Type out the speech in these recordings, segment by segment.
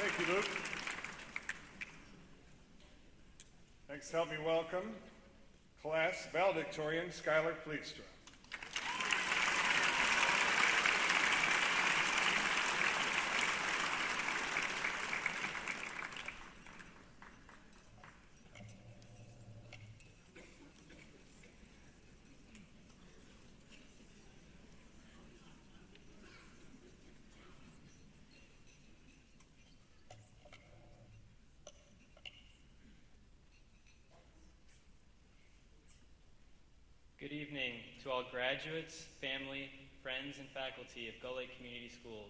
Thank you, Luke. Next, help me welcome class valedictorian Skyler Flietstra. Good evening to all graduates, family, friends, and faculty of Gull Lake Community Schools.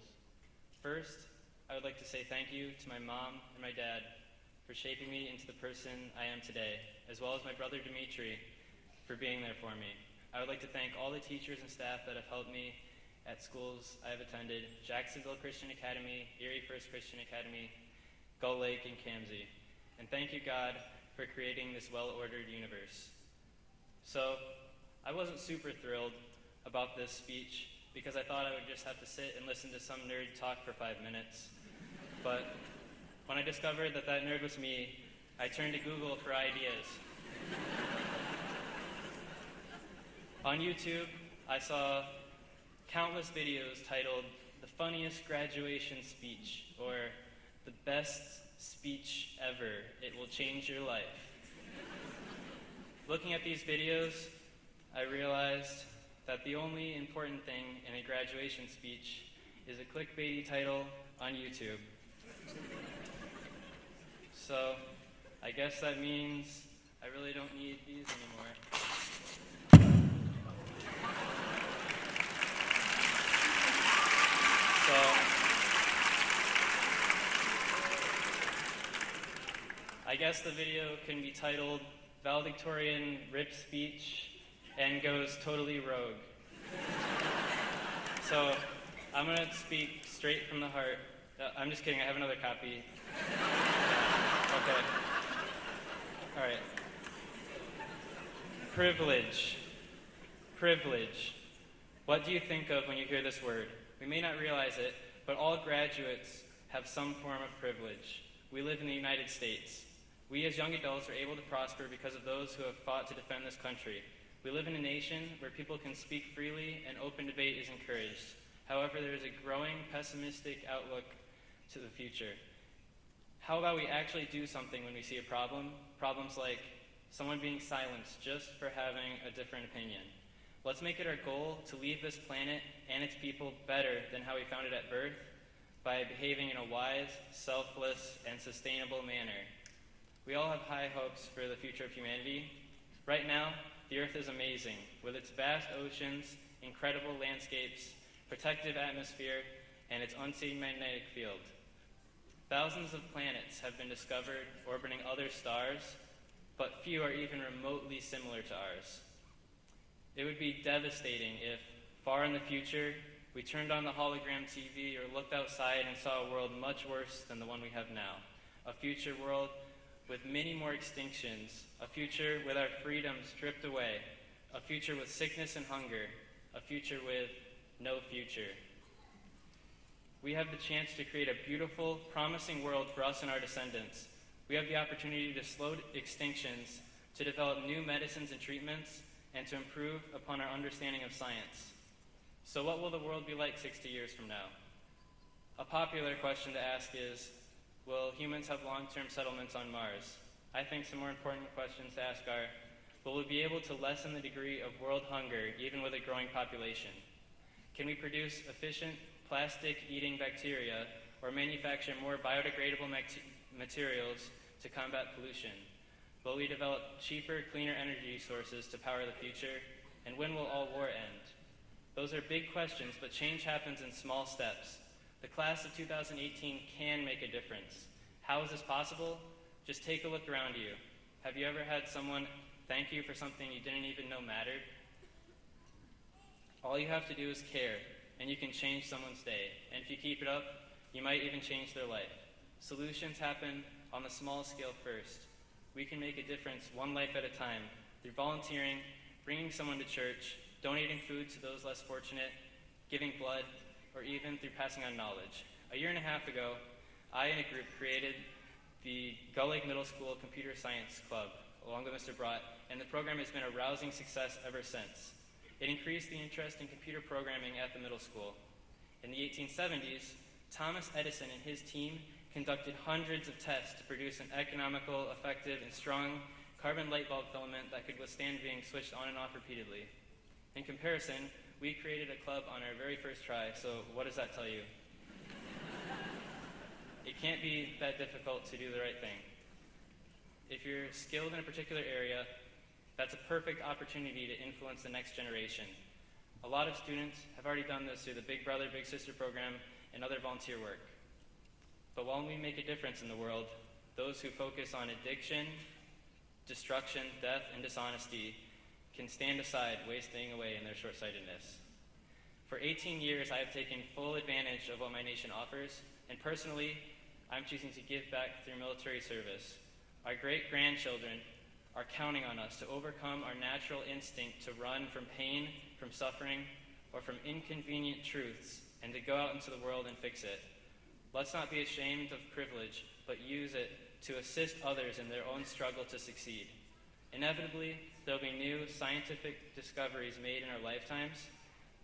First, I would like to say thank you to my mom and my dad for shaping me into the person I am today, as well as my brother Dimitri for being there for me. I would like to thank all the teachers and staff that have helped me at schools I have attended: Jacksonville Christian Academy, Erie First Christian Academy, Gull Lake, and Camsey. And thank you, God, for creating this well-ordered universe. So, I wasn't super thrilled about this speech because I thought I would just have to sit and listen to some nerd talk for 5 minutes. But when I discovered that that nerd was me, I turned to Google for ideas. On YouTube, I saw countless videos titled "The Funniest Graduation Speech" or "The Best Speech Ever, It Will Change Your Life." Looking at these videos, I realized that the only important thing in a graduation speech is a clickbaity title on YouTube. So, I guess that means I really don't need these anymore. So, I guess the video can be titled "Valedictorian Rip Speech and Goes Totally Rogue." So, I'm going to speak straight from the heart. I'm just kidding, I have another copy. Okay. All right. Privilege. Privilege. What do you think of when you hear this word? We may not realize it, but all graduates have some form of privilege. We live in the United States. We as young adults are able to prosper because of those who have fought to defend this country. We live in a nation where people can speak freely and open debate is encouraged. However, there is a growing pessimistic outlook to the future. How about we actually do something when we see a problem? Problems like someone being silenced just for having a different opinion. Let's make it our goal to leave this planet and its people better than how we found it at birth by behaving in a wise, selfless, and sustainable manner. We all have high hopes for the future of humanity. Right now, the Earth is amazing, with its vast oceans, incredible landscapes, protective atmosphere, and its unseen magnetic field. Thousands of planets have been discovered orbiting other stars, but few are even remotely similar to ours. It would be devastating if, far in the future, we turned on the hologram TV or looked outside and saw a world much worse than the one we have now. A future world with many more extinctions, a future with our freedoms stripped away, a future with sickness and hunger, a future with no future. We have the chance to create a beautiful, promising world for us and our descendants. We have the opportunity to slow extinctions, to develop new medicines and treatments, and to improve upon our understanding of science. So what will the world be like 60 years from now? A popular question to ask is, will humans have long-term settlements on Mars? I think some more important questions to ask are, will we be able to lessen the degree of world hunger even with a growing population? Can we produce efficient plastic-eating bacteria or manufacture more biodegradable materials to combat pollution? Will we develop cheaper, cleaner energy sources to power the future? And when will all war end? Those are big questions, but change happens in small steps. The class of 2018 can make a difference. How is this possible? Just take a look around you. Have you ever had someone thank you for something you didn't even know mattered? All you have to do is care, and you can change someone's day. And if you keep it up, you might even change their life. Solutions happen on the small scale first. We can make a difference one life at a time through volunteering, bringing someone to church, donating food to those less fortunate, giving blood, or even through passing on knowledge. A year and a half ago, I and a group created the Gull Middle School Computer Science Club, along with Mr. Brott, and the program has been a rousing success ever since. It increased the interest in computer programming at the middle school. In the 1870s, Thomas Edison and his team conducted hundreds of tests to produce an economical, effective, and strong carbon light bulb filament that could withstand being switched on and off repeatedly. In comparison, we created a club on our very first try, so what does that tell you? It can't be that difficult to do the right thing. If you're skilled in a particular area, that's a perfect opportunity to influence the next generation. A lot of students have already done this through the Big Brother, Big Sister program and other volunteer work. But while we make a difference in the world, those who focus on addiction, destruction, death, and dishonesty can stand aside, wasting away in their short-sightedness. For 18 years, I have taken full advantage of what my nation offers, and personally, I'm choosing to give back through military service. Our great-grandchildren are counting on us to overcome our natural instinct to run from pain, from suffering, or from inconvenient truths, and to go out into the world and fix it. Let's not be ashamed of privilege, but use it to assist others in their own struggle to succeed. Inevitably, there'll be new scientific discoveries made in our lifetimes,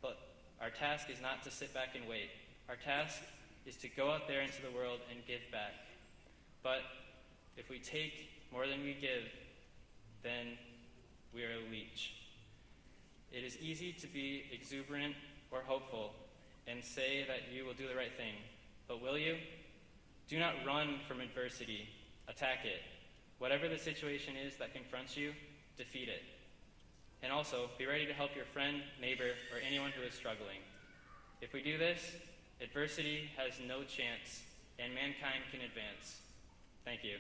but our task is not to sit back and wait. Our task is to go out there into the world and give back. But if we take more than we give, then we are a leech. It is easy to be exuberant or hopeful and say that you will do the right thing, but will you? Do not run from adversity. Attack it. Whatever the situation is that confronts you, defeat it. And also, be ready to help your friend, neighbor, or anyone who is struggling. If we do this, adversity has no chance, and mankind can advance. Thank you.